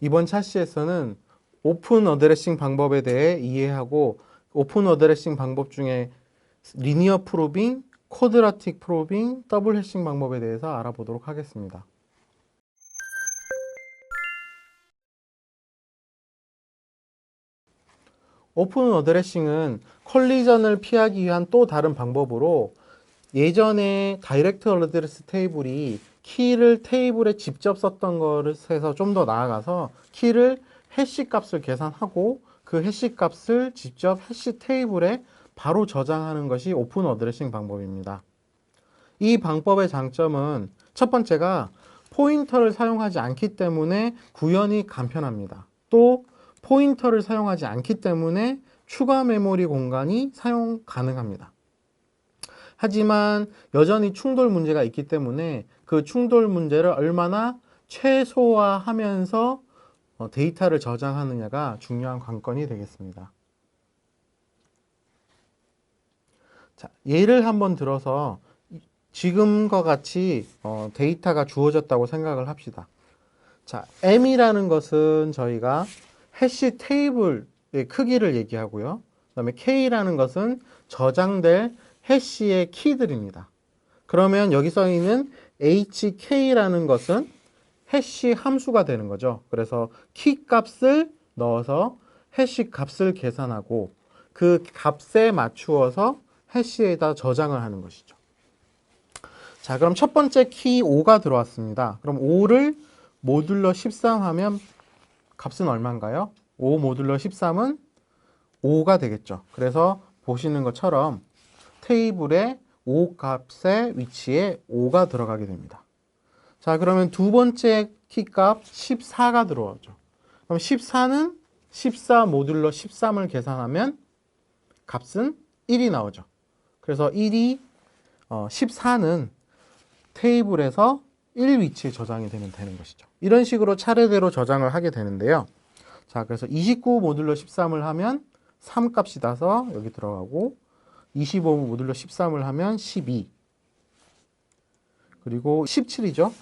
이번 차시에서는 오픈 어드레싱 방법에 대해 이해하고 오픈 어드레싱 방법 중에 리니어 프로빙, 쿼드라틱 프로빙, 더블 해싱 방법에 대해서 알아보도록 하겠습니다. 오픈 어드레싱은 컬리전을 피하기 위한 또 다른 방법으로 예전에 다이렉트 어드레스 테이블이 키를 테이블에 직접 썼던 것에서 좀 더 나아가서 키를 해시 값을 계산하고 그 해시 값을 직접 해시 테이블에 바로 저장하는 것이 오픈 어드레싱 방법입니다. 이 방법의 장점은 첫 번째가 포인터를 사용하지 않기 때문에 구현이 간편합니다. 또 포인터를 사용하지 않기 때문에 추가 메모리 공간이 사용 가능합니다. 하지만 여전히 충돌 문제가 있기 때문에 그 충돌 문제를 얼마나 최소화하면서 데이터를 저장하느냐가 중요한 관건이 되겠습니다. 자, 예를 한번 들어서 지금과 같이 데이터가 주어졌다고 생각을 합시다. 자, M이라는 것은 저희가 해시 테이블의 크기를 얘기하고요. 그 다음에 K라는 것은 저장될 해시의 키들입니다. 그러면 여기 써 있는 HK라는 것은 해시 함수가 되는 거죠. 그래서 키 값을 넣어서 해시 값을 계산하고 그 값에 맞추어서 해시에다 저장을 하는 것이죠. 자, 그럼 첫 번째 키 5가 들어왔습니다. 그럼 5를 모듈러 13 하면 값은 얼마인가요? 5 모듈러 13은 5가 되겠죠. 그래서 보시는 것처럼 테이블에 5 값의 위치에 5가 들어가게 됩니다. 자, 그러면 두 번째 키값 14가 들어오죠. 그럼 14는 14 모듈러 13을 계산하면 값은 1이 나오죠. 그래서 14는 테이블에서 1 위치에 저장이 되는 것이죠. 이런 식으로 차례대로 저장을 하게 되는데요. 자, 그래서 29 모듈러 13을 하면 3 값이 나서 여기 들어가고 25 모듈러 13을 하면 12 그리고 17이죠.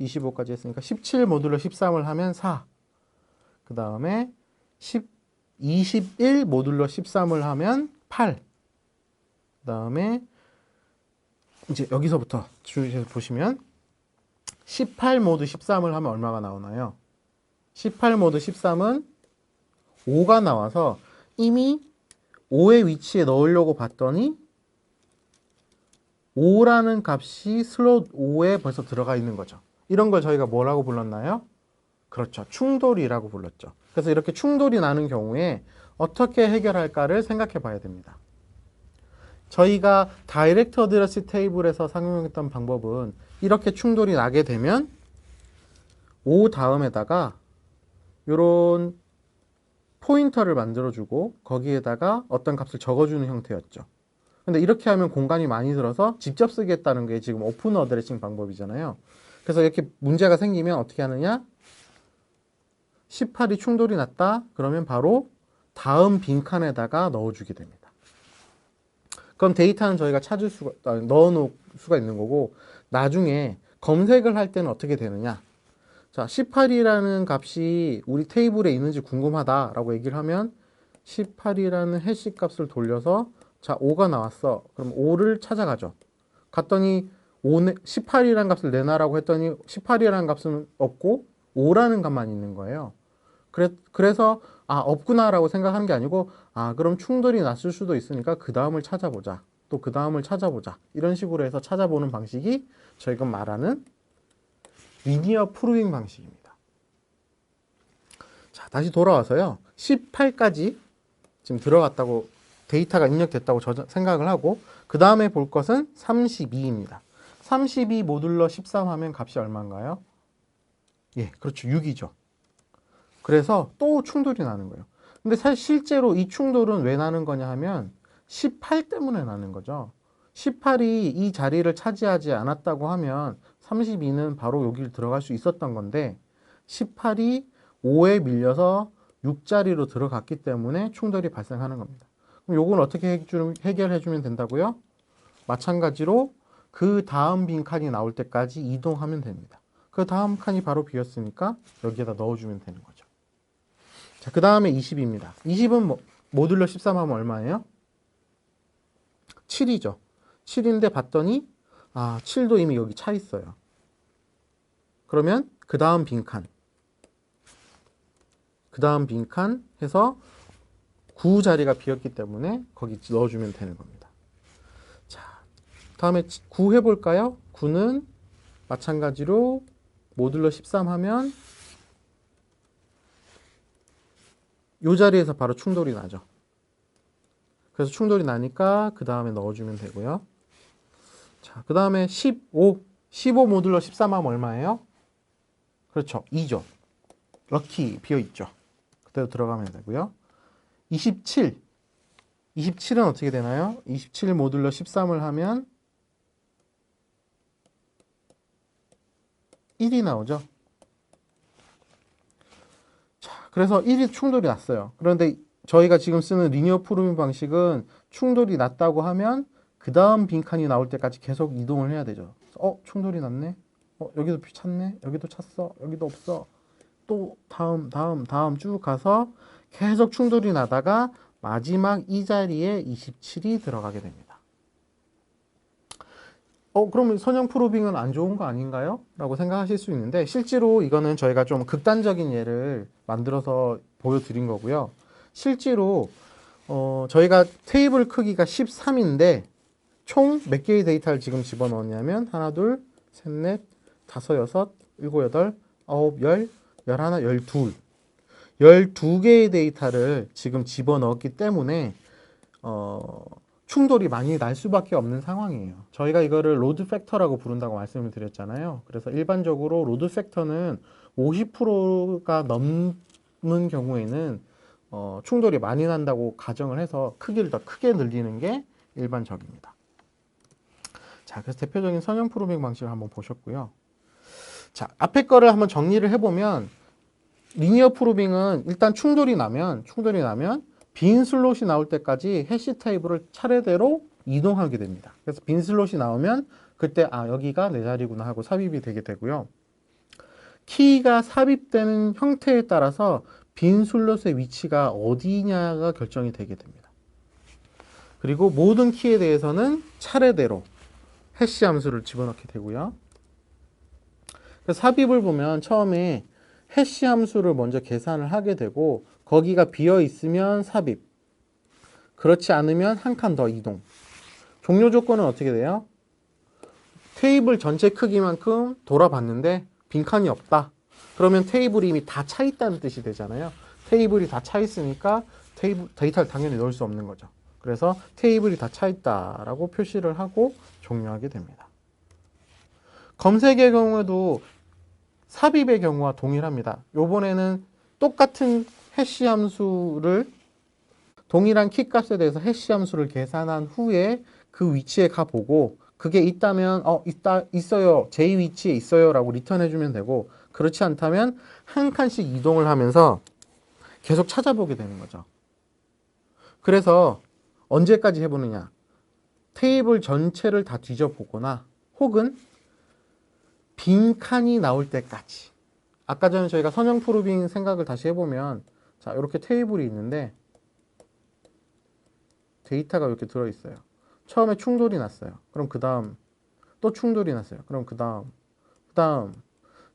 25까지 했으니까 17 모듈러 13을 하면 4 그 다음에 21 모듈러 13을 하면 8 그 다음에 이제 여기서부터 주의해서 보시면 18 모드 13을 하면 얼마가 나오나요? 18 모드 13은 5가 나와서 이미 5의 위치에 넣으려고 봤더니 5라는 값이 슬롯 5에 벌써 들어가 있는 거죠. 이런 걸 저희가 뭐라고 불렀나요? 그렇죠. 충돌이라고 불렀죠. 그래서 이렇게 충돌이 나는 경우에 어떻게 해결할까를 생각해 봐야 됩니다. 저희가 다이렉트 어드레스 테이블에서 상용했던 방법은 이렇게 충돌이 나게 되면 5 다음에다가 이런 포인터를 만들어주고 거기에다가 어떤 값을 적어주는 형태였죠. 근데 이렇게 하면 공간이 많이 들어서 직접 쓰겠다는 게 지금 오픈 어드레싱 방법이잖아요. 그래서 이렇게 문제가 생기면 어떻게 하느냐? 18이 충돌이 났다? 그러면 바로 다음 빈칸에다가 넣어주게 됩니다. 그럼 데이터는 저희가 넣어놓을 수가 있는 거고, 나중에 검색을 할 때는 어떻게 되느냐? 자, 18이라는 값이 우리 테이블에 있는지 궁금하다라고 얘기를 하면 18이라는 해시 값을 돌려서 자, 5가 나왔어. 그럼 5를 찾아가죠. 갔더니 18이라는 값을 내놔라고 했더니 18이라는 값은 없고 5라는 값만 있는 거예요. 그래서 없구나라고 생각하는 게 아니고 그럼 충돌이 났을 수도 있으니까 그 다음을 찾아보자. 또 그 다음을 찾아보자. 이런 식으로 해서 찾아보는 방식이 저희가 말하는 리니어 프로빙 방식입니다. 자, 다시 돌아와서요. 18까지 지금 들어갔다고 데이터가 입력됐다고 생각을 하고 그 다음에 볼 것은 32입니다. 32 모듈러 13 하면 값이 얼마인가요? 예, 그렇죠. 6이죠. 그래서 또 충돌이 나는 거예요. 근데 사실 실제로 이 충돌은 왜 나는 거냐 하면 18 때문에 나는 거죠. 18이 이 자리를 차지하지 않았다고 하면 32는 바로 여기를 들어갈 수 있었던 건데 18이 5에 밀려서 6자리로 들어갔기 때문에 충돌이 발생하는 겁니다. 그럼 요건 어떻게 해결해 주면 된다고요? 마찬가지로 그 다음 빈 칸이 나올 때까지 이동하면 됩니다. 그 다음 칸이 바로 비었으니까 여기에다 넣어주면 되는 거죠. 자, 그 다음에 20입니다. 20은 모듈러 13 하면 얼마예요? 7이죠. 7인데 봤더니 7도 이미 여기 차 있어요. 그러면 그 다음 빈칸 해서 9 자리가 비었기 때문에 거기 넣어주면 되는 겁니다. 자, 다음에 9 해볼까요? 9는 마찬가지로 모듈러 13 하면 이 자리에서 바로 충돌이 나죠. 그래서 충돌이 나니까 그 다음에 넣어주면 되고요. 자, 그 다음에 15 모듈러 13 하면 얼마예요? 그렇죠. 2죠. 럭키 비어있죠. 그대로 들어가면 되고요. 27은 어떻게 되나요? 27 모듈러 13을 하면 1이 나오죠. 자, 그래서 1이 충돌이 났어요. 그런데 저희가 지금 쓰는 리니어 프로그래밍 방식은 충돌이 났다고 하면 그 다음 빈칸이 나올 때까지 계속 이동을 해야 되죠. 충돌이 났네. 여기도 찼네. 여기도 찼어. 여기도 없어. 또 다음 쭉 가서 계속 충돌이 나다가 마지막 이 자리에 27이 들어가게 됩니다. 그러면 선형 프로빙은 안 좋은 거 아닌가요? 라고 생각하실 수 있는데 실제로 이거는 저희가 좀 극단적인 예를 만들어서 보여드린 거고요. 실제로 저희가 테이블 크기가 13인데 총 몇 개의 데이터를 지금 집어넣었냐면 하나, 둘, 셋, 넷, 다섯, 여섯, 일곱, 여덟, 아홉, 열, 열하나, 12 12개의 데이터를 지금 집어넣었기 때문에 충돌이 많이 날 수밖에 없는 상황이에요. 저희가 이거를 로드 팩터라고 부른다고 말씀을 드렸잖아요. 그래서 일반적으로 로드 팩터는 50%가 넘는 경우에는 충돌이 많이 난다고 가정을 해서 크기를 더 크게 늘리는 게 일반적입니다. 자, 그래서 대표적인 선형 프로빙 방식을 한번 보셨고요. 자, 앞에 거를 한번 정리를 해보면 리니어 프로빙은 일단 충돌이 나면 빈 슬롯이 나올 때까지 해시 테이블을 차례대로 이동하게 됩니다. 그래서 빈 슬롯이 나오면 그때 여기가 내 자리구나 하고 삽입이 되게 되고요. 키가 삽입되는 형태에 따라서 빈 슬롯의 위치가 어디냐가 결정이 되게 됩니다. 그리고 모든 키에 대해서는 차례대로 해시 함수를 집어넣게 되고요. 그래서 삽입을 보면 처음에 해시 함수를 먼저 계산을 하게 되고 거기가 비어 있으면 삽입, 그렇지 않으면 한 칸 더 이동. 종료 조건은 어떻게 돼요? 테이블 전체 크기만큼 돌아봤는데 빈칸이 없다. 그러면 테이블이 이미 다 차 있다는 뜻이 되잖아요. 테이블이 다 차 있으니까 데이터를 당연히 넣을 수 없는 거죠. 그래서 테이블이 다 차 있다라고 표시를 하고 종료하게 됩니다. 검색의 경우에도 삽입의 경우와 동일합니다. 요번에는 똑같은 해시 함수를 동일한 키 값에 대해서 해시 함수를 계산한 후에 그 위치에 가보고 그게 있다면 있어요. 제 위치에 있어요 라고 리턴해 주면 되고 그렇지 않다면 한 칸씩 이동을 하면서 계속 찾아보게 되는 거죠. 그래서 언제까지 해보느냐, 테이블 전체를 다 뒤져보거나 혹은 빈칸이 나올 때까지. 아까 전에 저희가 선형 프로빙 생각을 다시 해보면 자, 이렇게 테이블이 있는데 데이터가 이렇게 들어있어요. 처음에 충돌이 났어요. 그럼 그 다음 또 충돌이 났어요. 그럼 그 다음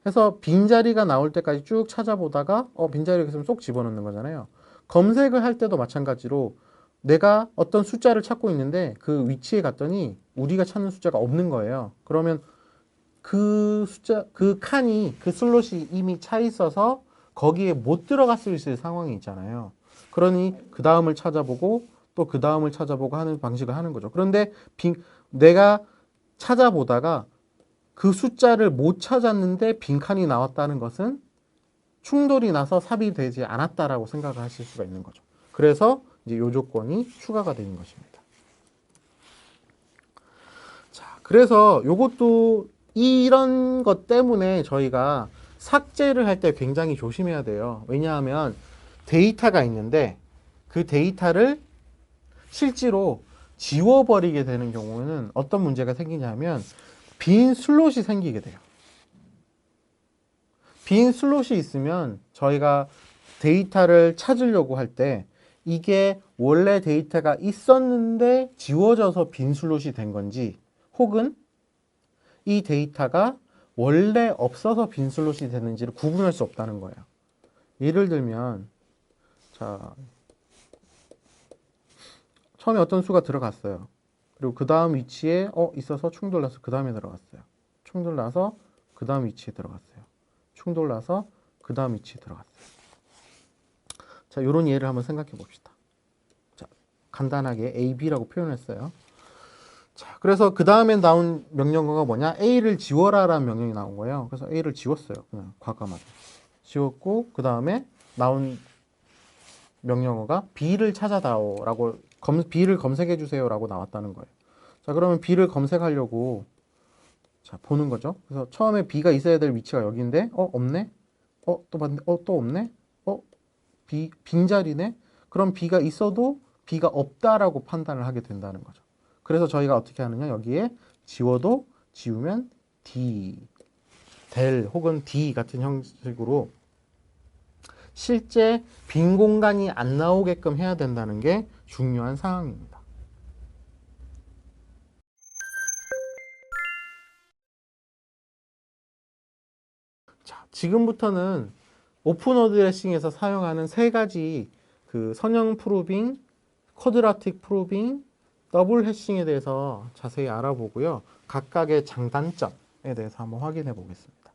해서 빈자리가 나올 때까지 쭉 찾아보다가 빈자리가 있으면 쏙 집어넣는 거잖아요. 검색을 할 때도 마찬가지로 내가 어떤 숫자를 찾고 있는데 그 위치에 갔더니 우리가 찾는 숫자가 없는 거예요. 그러면 그 숫자, 그 칸이, 그 슬롯이 이미 차 있어서 거기에 못 들어갔을 수 있는 상황이 있잖아요. 그러니 그 다음을 찾아보고 또 그 다음을 찾아보고 하는 방식을 하는 거죠. 그런데 내가 찾아보다가 그 숫자를 못 찾았는데 빈칸이 나왔다는 것은 충돌이 나서 삽입되지 않았다라고 생각을 하실 수가 있는 거죠. 그래서 이제 이 조건이 추가가 되는 것입니다. 자, 그래서 이것도 이런 것 때문에 저희가 삭제를 할 때 굉장히 조심해야 돼요. 왜냐하면 데이터가 있는데 그 데이터를 실제로 지워버리게 되는 경우에는 어떤 문제가 생기냐면 빈 슬롯이 생기게 돼요. 빈 슬롯이 있으면 저희가 데이터를 찾으려고 할 때 이게 원래 데이터가 있었는데 지워져서 빈 슬롯이 된 건지 혹은 이 데이터가 원래 없어서 빈 슬롯이 되는지를 구분할 수 없다는 거예요. 예를 들면 자 처음에 어떤 수가 들어갔어요. 그리고 그 다음 위치에 있어서 충돌나서 그 다음에 들어갔어요. 충돌나서 그 다음 위치에 들어갔어요. 충돌나서 그 다음 위치에 들어갔어요. 자, 이런 예를 한번 생각해 봅시다. 자, 간단하게 A, B라고 표현했어요. 자, 그래서 그 다음에 나온 명령어가 뭐냐? A를 지워라라는 명령이 나온 거예요. 그래서 A를 지웠어요. 그냥 과감하게. 지웠고, 그 다음에 나온 명령어가 B를 찾아다오라고, B를 검색해 주세요라고 나왔다는 거예요. 자, 그러면 B를 검색하려고 자, 보는 거죠. 그래서 처음에 B가 있어야 될 위치가 여기인데, 없네? 또 봤네? 또 없네? 빈자리네? 그럼 B가 있어도 B가 없다라고 판단을 하게 된다는 거죠. 그래서 저희가 어떻게 하느냐? 여기에 지워도 지우면 D, 될 혹은 D 같은 형식으로 실제 빈 공간이 안 나오게끔 해야 된다는 게 중요한 사항입니다. 자, 지금부터는 오픈 어드레싱에서 사용하는 세 가지 그 선형 프로빙, 쿼드라틱 프로빙, 더블 해싱에 대해서 자세히 알아보고요. 각각의 장단점에 대해서 한번 확인해 보겠습니다.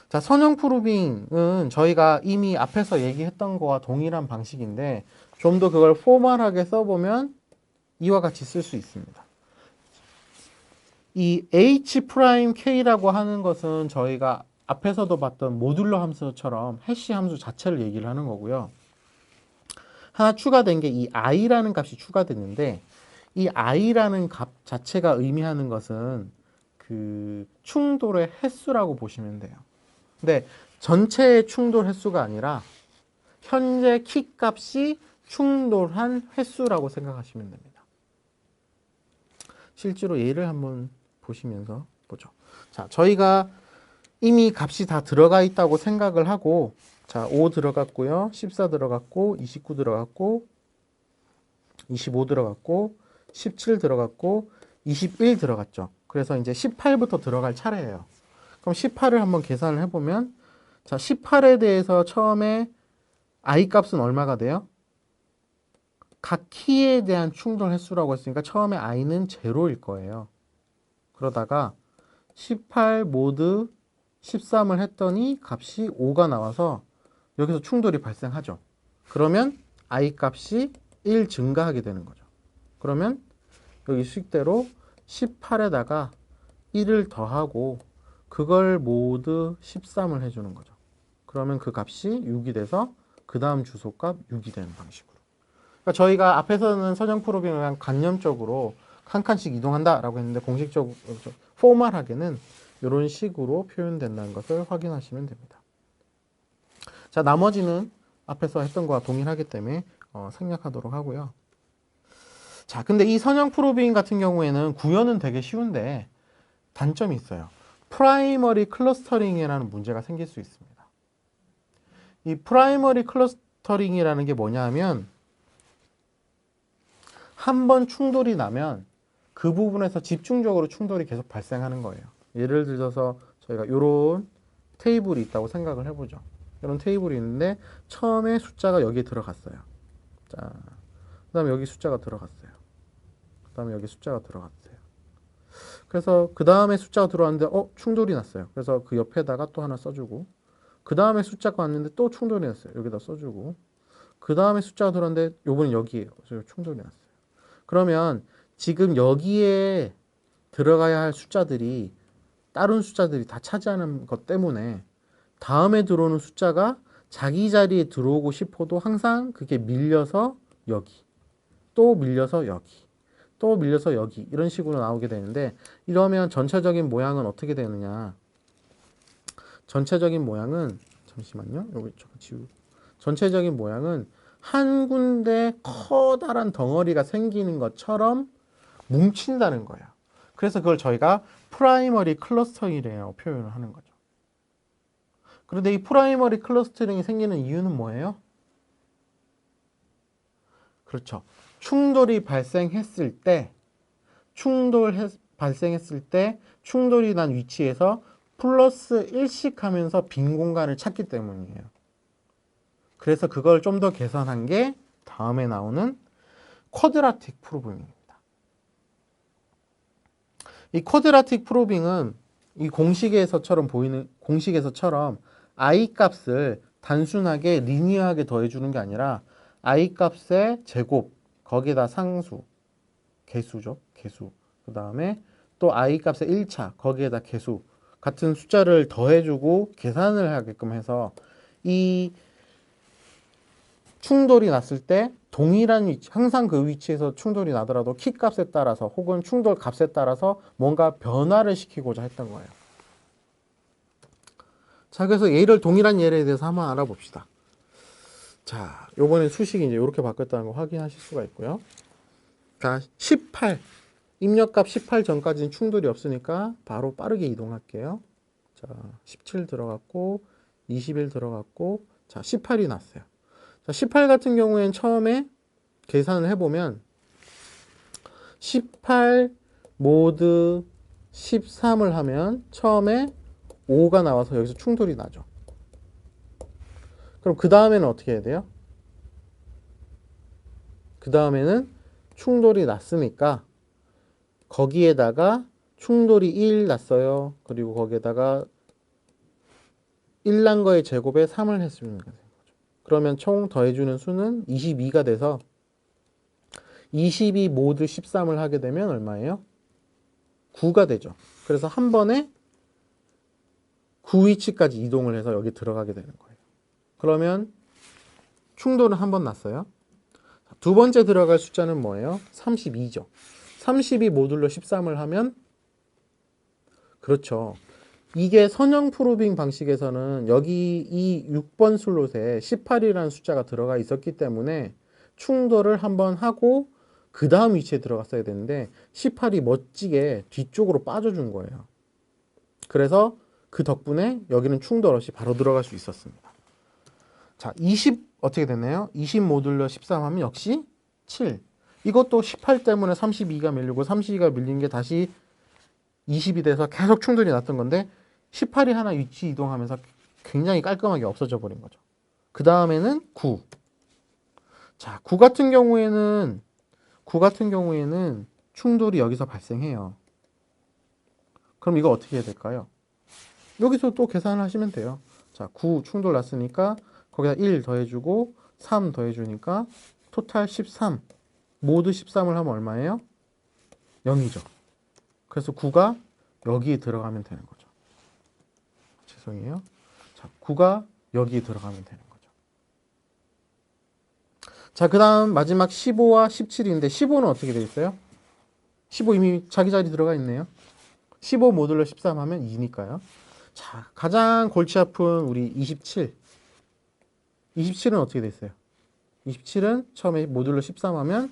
자, 선형 프로빙은 저희가 이미 앞에서 얘기했던 거와 동일한 방식인데 좀 더 그걸 포멀하게 써보면 이와 같이 쓸 수 있습니다. 이 H'K라고 하는 것은 저희가 앞에서도 봤던 모듈러 함수처럼 해시 함수 자체를 얘기를 하는 거고요. 하나 추가된 게 이 i라는 값이 추가됐는데 이 i라는 값 자체가 의미하는 것은 그 충돌의 횟수라고 보시면 돼요. 근데 전체의 충돌 횟수가 아니라 현재 키 값이 충돌한 횟수라고 생각하시면 됩니다. 실제로 예를 한번 보시면서 보죠. 자, 저희가 이미 값이 다 들어가 있다고 생각을 하고 자, 5 들어갔고요. 14 들어갔고 29 들어갔고 25 들어갔고 17 들어갔고 21 들어갔죠. 그래서 이제 18부터 들어갈 차례예요. 그럼 18을 한번 계산을 해보면 자, 18에 대해서 처음에 i 값은 얼마가 돼요? 각 키에 대한 충돌 횟수라고 했으니까 처음에 i는 제로일 거예요. 그러다가 18 모드 13을 했더니 값이 5가 나와서 여기서 충돌이 발생하죠. 그러면 i 값이 1 증가하게 되는 거죠. 그러면 여기 수식대로 18에다가 1을 더하고 그걸 모두 13을 해주는 거죠. 그러면 그 값이 6이 돼서 그 다음 주소값 6이 되는 방식으로. 그러니까 저희가 앞에서는 선형 프로빙을 그냥 관념적으로 한 칸씩 이동한다라고 했는데 공식적으로 포멀하게는 이런 식으로 표현된다는 것을 확인하시면 됩니다. 자, 나머지는 앞에서 했던 거와 동일하기 때문에 생략하도록 하고요. 자, 근데 이 선형 프로빙 같은 경우에는 구현은 되게 쉬운데 단점이 있어요. 프라이머리 클러스터링이라는 문제가 생길 수 있습니다. 이 프라이머리 클러스터링이라는 게 뭐냐 하면 한 번 충돌이 나면 그 부분에서 집중적으로 충돌이 계속 발생하는 거예요. 예를 들어서 저희가 이런 테이블이 있다고 생각을 해보죠. 이런 테이블이 있는데 처음에 숫자가 여기에 들어갔어요. 자, 그 다음에 여기 숫자가 들어갔어요. 그 다음에 여기 숫자가 들어갔어요. 그래서 그 다음에 숫자가 들어왔는데 충돌이 났어요. 그래서 그 옆에다가 또 하나 써주고 그 다음에 숫자가 왔는데 또 충돌이 났어요. 여기다 써주고 그 다음에 숫자가 들어왔는데 요번엔 여기에요. 그래서 충돌이 났어요. 그러면 지금 여기에 들어가야 할 숫자들이 다른 숫자들이 다 차지하는 것 때문에 다음에 들어오는 숫자가 자기 자리에 들어오고 싶어도 항상 그게 밀려서 여기, 또 밀려서 여기, 또 밀려서 여기 이런 식으로 나오게 되는데 이러면 전체적인 모양은 어떻게 되느냐. 전체적인 모양은 잠시만요. 여기 잠깐 지우. 전체적인 모양은 한 군데 커다란 덩어리가 생기는 것처럼 뭉친다는 거예요. 그래서 그걸 저희가 프라이머리 클러스터링이라고 표현을 하는 거죠. 그런데 이 프라이머리 클러스터링이 생기는 이유는 뭐예요? 그렇죠. 충돌이 발생했을 때 충돌이 난 위치에서 플러스 1씩 하면서 빈 공간을 찾기 때문이에요. 그래서 그걸 좀 더 계산한 게 다음에 나오는 쿼드라틱 프로빙입니다. 이 쿼드라틱 프로빙은 이 공식에서처럼 i 값을 단순하게 리니어하게 더해주는 게 아니라 i 값의 제곱, 거기에다 상수, 개수죠. 개수. 그 다음에 또 i 값의 1차, 거기에다 개수 같은 숫자를 더해주고 계산을 하게끔 해서 이 충돌이 났을 때 동일한 위치, 항상 그 위치에서 충돌이 나더라도 키 값에 따라서 혹은 충돌 값에 따라서 뭔가 변화를 시키고자 했던 거예요. 자, 그래서 동일한 예에 대해서 한번 알아봅시다. 자, 요번에 수식이 이제 이렇게 바뀌었다는 거 확인하실 수가 있고요. 자, 18. 입력값 18 전까지는 충돌이 없으니까 바로 빠르게 이동할게요. 자, 17 들어갔고, 21 들어갔고, 자, 18이 났어요. 자, 18 같은 경우에는 처음에 계산을 해보면 18 모드 13을 하면 처음에 5가 나와서 여기서 충돌이 나죠. 그럼 그 다음에는 어떻게 해야 돼요? 그 다음에는 충돌이 났으니까 거기에다가 충돌이 1 났어요. 그리고 거기에다가 1 난 거의 제곱에 3을 했으면 되는 거죠. 그러면 총 더해주는 수는 22가 돼서 22 모드 13을 하게 되면 얼마예요? 9가 되죠. 그래서 한 번에 9 위치까지 이동을 해서 여기 들어가게 되는 거예요. 그러면 충돌은 한 번 났어요. 두 번째 들어갈 숫자는 뭐예요? 32죠. 32 모듈로 13을 하면 그렇죠. 이게 선형 프로빙 방식에서는 여기 이 6번 슬롯에 18이라는 숫자가 들어가 있었기 때문에 충돌을 한번 하고 그 다음 위치에 들어갔어야 되는데 18이 멋지게 뒤쪽으로 빠져준 거예요. 그래서 그 덕분에 여기는 충돌 없이 바로 들어갈 수 있었습니다. 자, 20 어떻게 됐나요? 20 모듈러 13 하면 역시 7. 이것도 18 때문에 32가 밀리고 32가 밀린 게 다시 20이 돼서 계속 충돌이 났던 건데 18이 하나 위치 이동하면서 굉장히 깔끔하게 없어져 버린 거죠. 그 다음에는 9. 자, 9 같은 경우에는 충돌이 여기서 발생해요. 그럼 이거 어떻게 해야 될까요? 여기서 또 계산을 하시면 돼요. 자, 9 충돌 났으니까 거기다 1 더해주고 3 더해주니까 토탈 13. 모두 13을 하면 얼마예요? 0이죠. 그래서 9가 여기에 들어가면 되는 거죠. 죄송해요. 자, 9가 여기에 들어가면 되는 거죠. 자, 그 다음 마지막 15와 17인데 15는 어떻게 되어 있어요? 15 이미 자기 자리 들어가 있네요. 15 모듈러 13 하면 2니까요. 자, 가장 골치 아픈 우리 27. 27은 어떻게 됐어요? 27은 처음에 모듈러 13 하면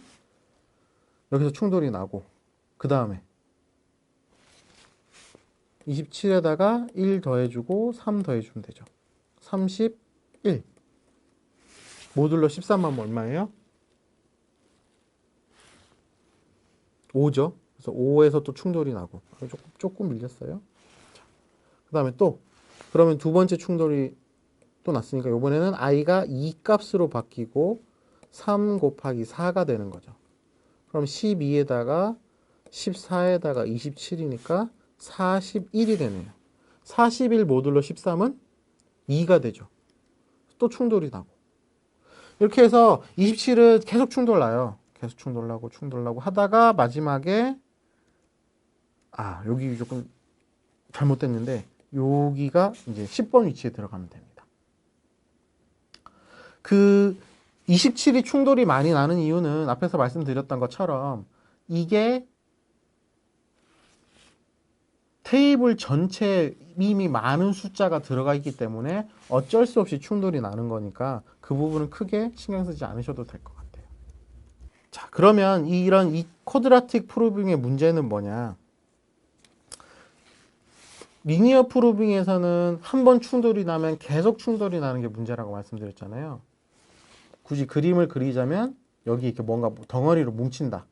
여기서 충돌이 나고 그 다음에 27에다가 1 더해주고 3 더해주면 되죠. 31. 모듈러 13 하면 얼마예요? 5죠. 그래서 5에서 또 충돌이 나고 조금 밀렸어요. 그 다음에 또 그러면 두 번째 충돌이 또 났으니까 이번에는 i가 2 값으로 바뀌고 3 곱하기 4가 되는 거죠. 그럼 12에다가 14에다가 27이니까 41이 되네요. 41 모듈러 13은 2가 되죠. 또 충돌이 나고. 이렇게 해서 27은 계속 충돌 나요. 계속 충돌 나고 하다가 마지막에 여기 조금 잘못됐는데 여기가 이제 10번 위치에 들어가면 됩니다. 그 27이 충돌이 많이 나는 이유는 앞에서 말씀드렸던 것처럼 이게 테이블 전체에 이미 많은 숫자가 들어가 있기 때문에 어쩔 수 없이 충돌이 나는 거니까 그 부분은 크게 신경 쓰지 않으셔도 될 것 같아요. 자, 그러면 이런 쿼드라틱 프로빙의 문제는 뭐냐? 리니어 프로빙에서는 한 번 충돌이 나면 계속 충돌이 나는 게 문제라고 말씀드렸잖아요. 굳이 그림을 그리자면 여기 이렇게 뭔가 덩어리로 뭉친다.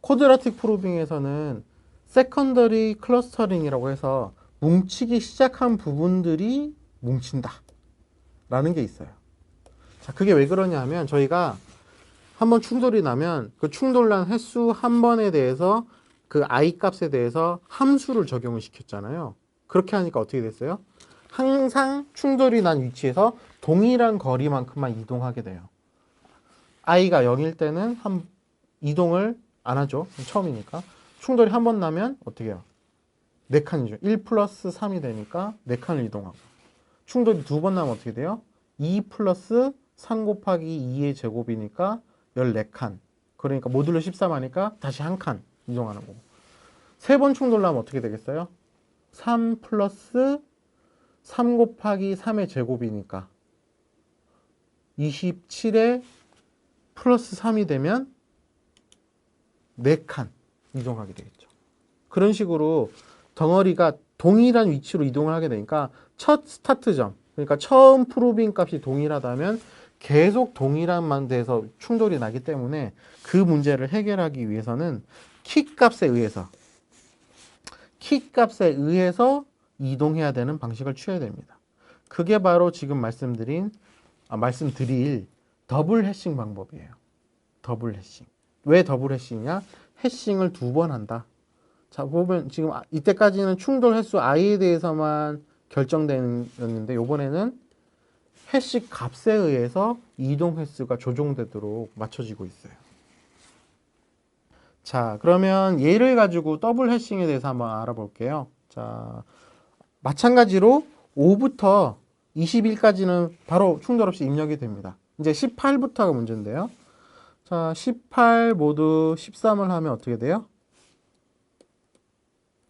쿼드라틱 프로빙에서는 세컨더리 클러스터링이라고 해서 뭉치기 시작한 부분들이 뭉친다 라는 게 있어요. 자, 그게 왜 그러냐 하면 저희가 한번 충돌이 나면 그 충돌난 횟수 한 번에 대해서 그 i 값에 대해서 함수를 적용을 시켰잖아요. 그렇게 하니까 어떻게 됐어요? 항상 충돌이 난 위치에서 동일한 거리만큼만 이동하게 돼요. i가 0일 때는 이동을 안 하죠. 처음이니까. 충돌이 한 번 나면 어떻게 해요? 4칸이죠. 1 플러스 3이 되니까 4칸을 이동하고. 충돌이 두 번 나면 어떻게 돼요? 2 플러스 3 곱하기 2의 제곱이니까 14칸. 그러니까 모듈로 13 하니까 다시 한 칸 이동하는 거고. 세 번 충돌 나면 어떻게 되겠어요? 3 플러스 3 곱하기 3의 제곱이니까 27에 플러스 3이 되면 4칸 이동하게 되겠죠. 그런 식으로 덩어리가 동일한 위치로 이동을 하게 되니까 첫 스타트점, 그러니까 처음 프로빙 값이 동일하다면 계속 동일한 데서 충돌이 나기 때문에 그 문제를 해결하기 위해서는 키 값에 의해서 이동해야 되는 방식을 취해야 됩니다. 그게 바로 지금 말씀드릴 더블 해싱 방법이에요. 더블 해싱. 왜 더블 해싱이냐? 해싱을 두 번 한다. 자, 보면 지금 이때까지는 충돌 횟수 i에 대해서만 결정되었는데 이번에는 해시 값에 의해서 이동 횟수가 조정되도록 맞춰지고 있어요. 자, 그러면 얘를 가지고 더블 해싱에 대해서 한번 알아볼게요. 자, 마찬가지로 5부터 21까지는 바로 충돌 없이 입력이 됩니다. 이제 18부터가 문제인데요. 자, 18 모두 13을 하면 어떻게 돼요?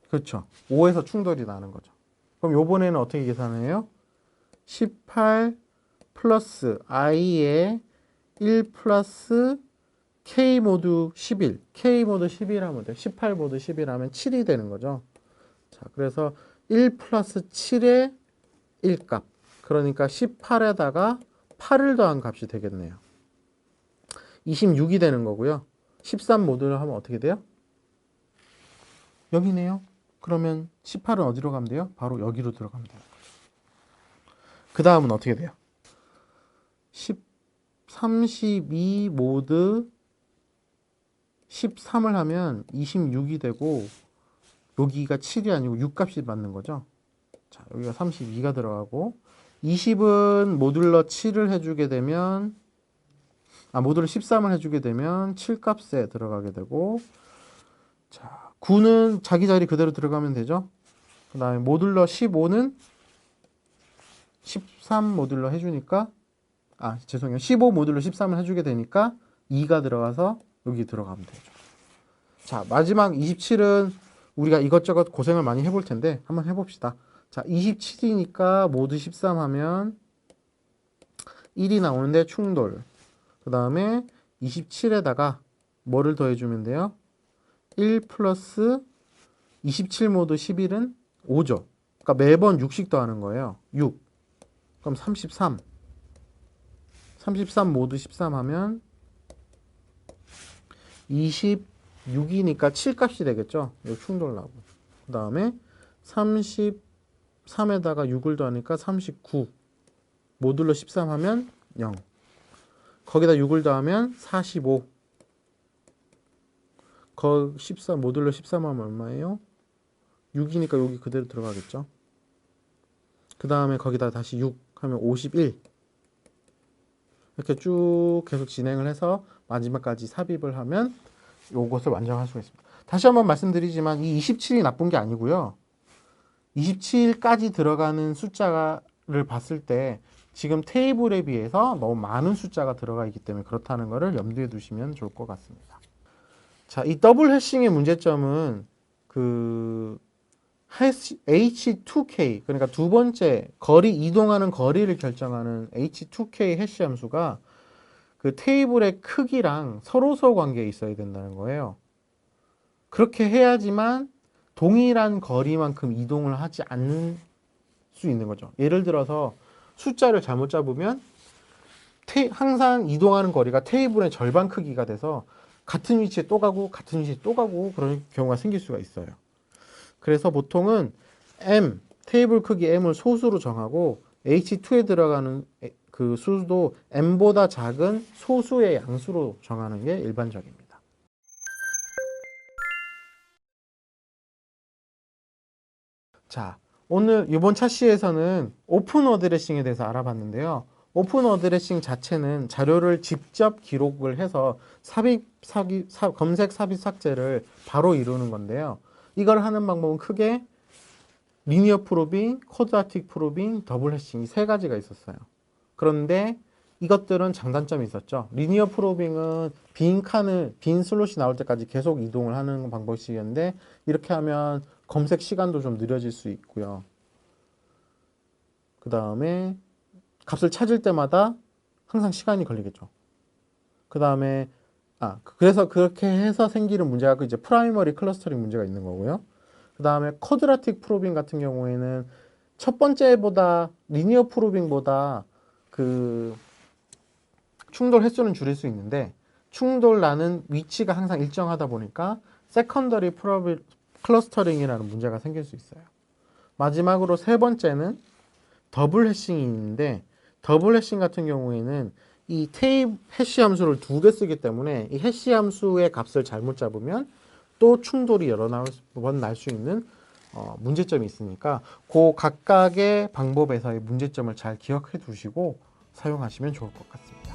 그렇죠. 5에서 충돌이 나는 거죠. 그럼 요번에는 어떻게 계산해요? 18 플러스 i의 1 플러스 k 모두 11. k 모두 11 하면 돼요. 18 모두 11 하면 7이 되는 거죠. 자, 그래서 1 플러스 7의 1값. 그러니까 18에다가 8을 더한 값이 되겠네요. 26이 되는 거고요. 13 모듈을 하면 어떻게 돼요? 여기네요. 그러면 18은 어디로 가면 돼요? 바로 여기로 들어가면 돼요. 그 다음은 어떻게 돼요? 32 모드 13을 하면 26이 되고 여기가 7이 아니고 6값이 맞는 거죠. 자, 여기가 32가 들어가고 20은 모듈러 7을 해주게 되면 모듈러 13을 해주게 되면 7값에 들어가게 되고 자, 9는 자기 자리 그대로 들어가면 되죠. 그 다음에 모듈러 15는 13 모듈러 해주니까 죄송해요. 15 모듈러 13을 해주게 되니까 2가 들어가서 여기 들어가면 되죠. 자, 마지막 27은 우리가 이것저것 고생을 많이 해볼 텐데 한번 해봅시다. 자, 27이니까 모두 13 하면 1이 나오는데 충돌. 그 다음에 27에다가 뭐를 더해주면 돼요? 1 플러스 27 모드 11은 5죠. 그러니까 매번 6씩 더하는 거예요. 6. 그럼 33. 33 모드 13 하면 26이니까 7값이 되겠죠. 이거 충돌 나고. 그 다음에 33에다가 6을 더하니까 39. 모듈러 13 하면 0. 거기다 6을 더하면 45. 14 모듈러 13 하면 얼마예요? 6이니까 여기 그대로 들어가겠죠. 그 다음에 거기다 다시 6 하면 51. 이렇게 쭉 계속 진행을 해서 마지막까지 삽입을 하면 요것을 완성할 수가 있습니다. 다시 한번 말씀드리지만 이 27이 나쁜 게 아니고요. 27까지 들어가는 숫자를 봤을 때 지금 테이블에 비해서 너무 많은 숫자가 들어가 있기 때문에 그렇다는 것을 염두에 두시면 좋을 것 같습니다. 자, 이 더블 해싱의 문제점은 그 H2K, 그러니까 두 번째 이동하는 거리를 결정하는 H2K 해시 함수가 그 테이블의 크기랑 서로서 관계에 있어야 된다는 거예요. 그렇게 해야지만 동일한 거리만큼 이동을 하지 않는 수 있는 거죠. 예를 들어서 숫자를 잘못 잡으면 항상 이동하는 거리가 테이블의 절반 크기가 돼서 같은 위치에 또 가고 같은 위치에 또 가고 그런 경우가 생길 수가 있어요. 그래서 보통은 테이블 크기 m을 소수로 정하고 H2에 들어가는 그 수도 m보다 작은 소수의 양수로 정하는 게 일반적입니다. 자, 오늘 이번 차시에서는 오픈 어드레싱에 대해서 알아봤는데요. 오픈 어드레싱 자체는 자료를 직접 기록을 해서 검색 삽입 삭제를 바로 이루는 건데요. 이걸 하는 방법은 크게 리니어 프로빙, 쿼드라틱 프로빙, 더블 해싱 이 세 가지가 있었어요. 그런데 이것들은 장단점이 있었죠. 리니어 프로빙은 빈 슬롯이 나올 때까지 계속 이동을 하는 방법이었는데 이렇게 하면 검색 시간도 좀 느려질 수 있고요. 그 다음에 값을 찾을 때마다 항상 시간이 걸리겠죠. 그 다음에 그래서 그렇게 해서 생기는 문제가 이제 프라이머리 클러스터링 문제가 있는 거고요. 그 다음에 쿼드라틱 프로빙 같은 경우에는 첫 번째보다 리니어 프로빙보다 그 충돌 횟수는 줄일 수 있는데 충돌 나는 위치가 항상 일정하다 보니까 세컨더리 클러스터링이라는 문제가 생길 수 있어요. 마지막으로 세 번째는 더블 해싱이 있는데 더블 해싱 같은 경우에는 이 해시 함수를 두 개 쓰기 때문에 이 해시 함수의 값을 잘못 잡으면 또 충돌이 여러 번 날 수 있는 문제점이 있으니까 그 각각의 방법에서의 문제점을 잘 기억해 두시고 사용하시면 좋을 것 같습니다.